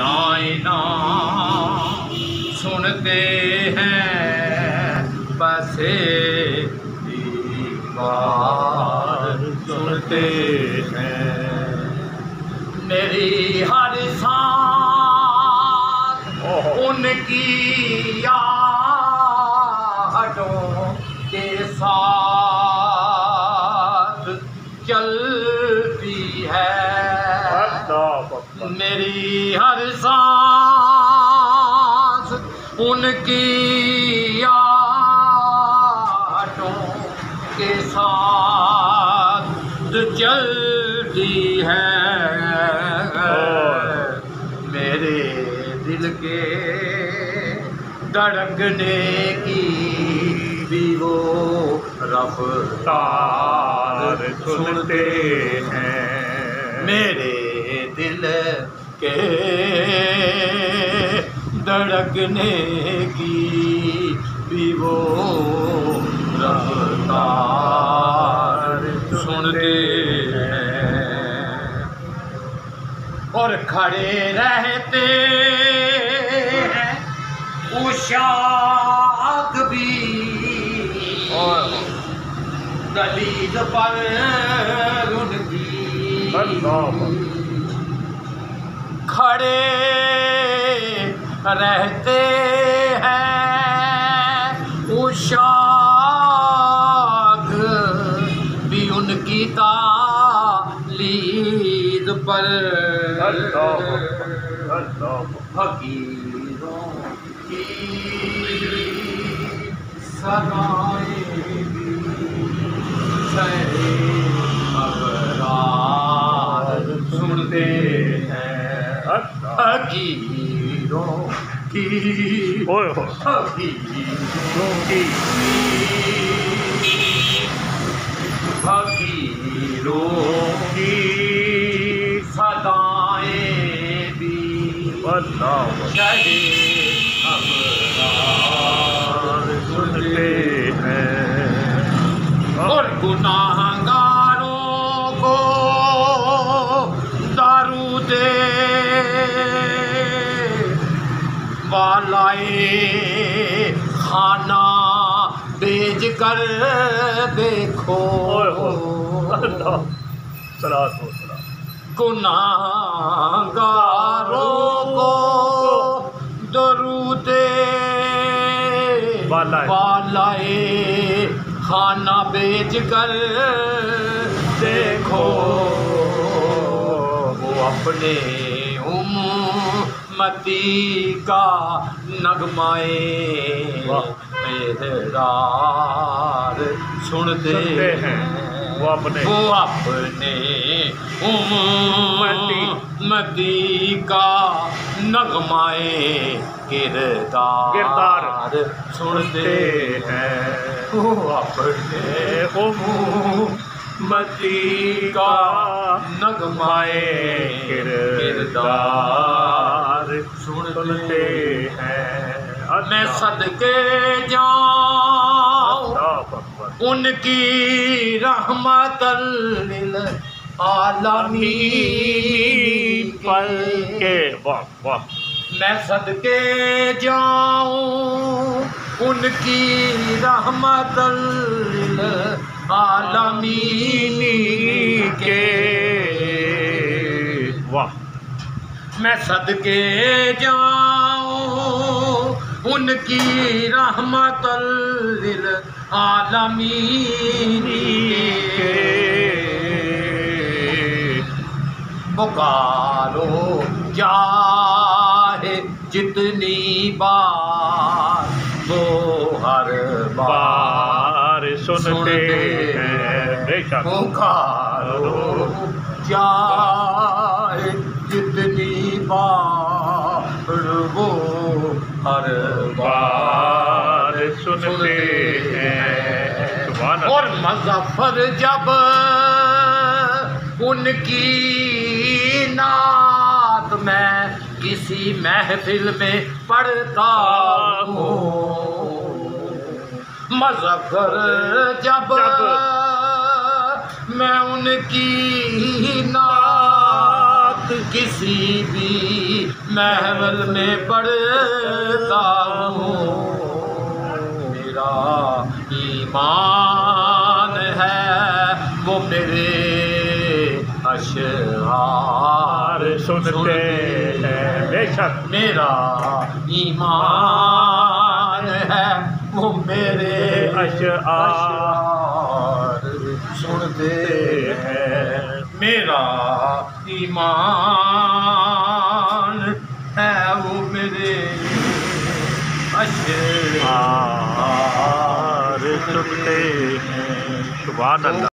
آئینہ سنتے ہیں بس دیوار سنتے ہیں میری ہر سانس ان کی یادوں کے ساتھ چلتی ہے میری ہر سانس ان کی یادوں کے ساتھ چلتی ہے میرے دل کے دھڑکنے کی بھی وہ رفتار سنتے ہیں میرے دل کے دھڑکنے کی بھی وہ رفتار سنتے ہیں اور کھڑے رہتے ہیں عشاق بھی دلیل پر ان کی کھڑے رہتے ہیں عشاق بھی ان کی تالیل پر فقیروں کی صدائیں بھی ابرار سنتے ہیں فقیروں کی صدائیں بھی ابرار سنتے ہیں اور گناہگاروں کو درود والائے خانہ بھیج کر دیکھو گناہگاروں کو درود والائے خانہ بھیج کر دیکھو وہ اپنے امتی کا نغمائے احرار سنتے ہیں وہ اپنے امتی کا نغمائے کردار سنتے ہیں وہ اپنے امتی کا نغمائے کردار سنتے ہیں میں صدقے جاؤں ان کی رحمت للعالمین پر میں صدقے جاؤں ان کی رحمت للعالمین کے میں صدقے جاؤں ان کی رحمت للعالمین کے پکارو چاہے جتنی بار وہ ہر بار سنتے ہیں پکارو چاہے جتنی بار وہ ہر بار سنتے ہیں اور مظفر جب ان کی نعت میں کسی محفل میں پڑھتا ہوں مظفر جب میں ان کی نعت بات کسی بھی محفل میں پڑھتا ہوں، میرا ایمان ہے وہ میرے اشعار سنتے ہیں، بے شک میرا ایمان ہے وہ میرے اشعار سنتے ہیں، میرا ایمان ہے وہ میرے اشعار سنتے ہیں۔ سبحان اللہ۔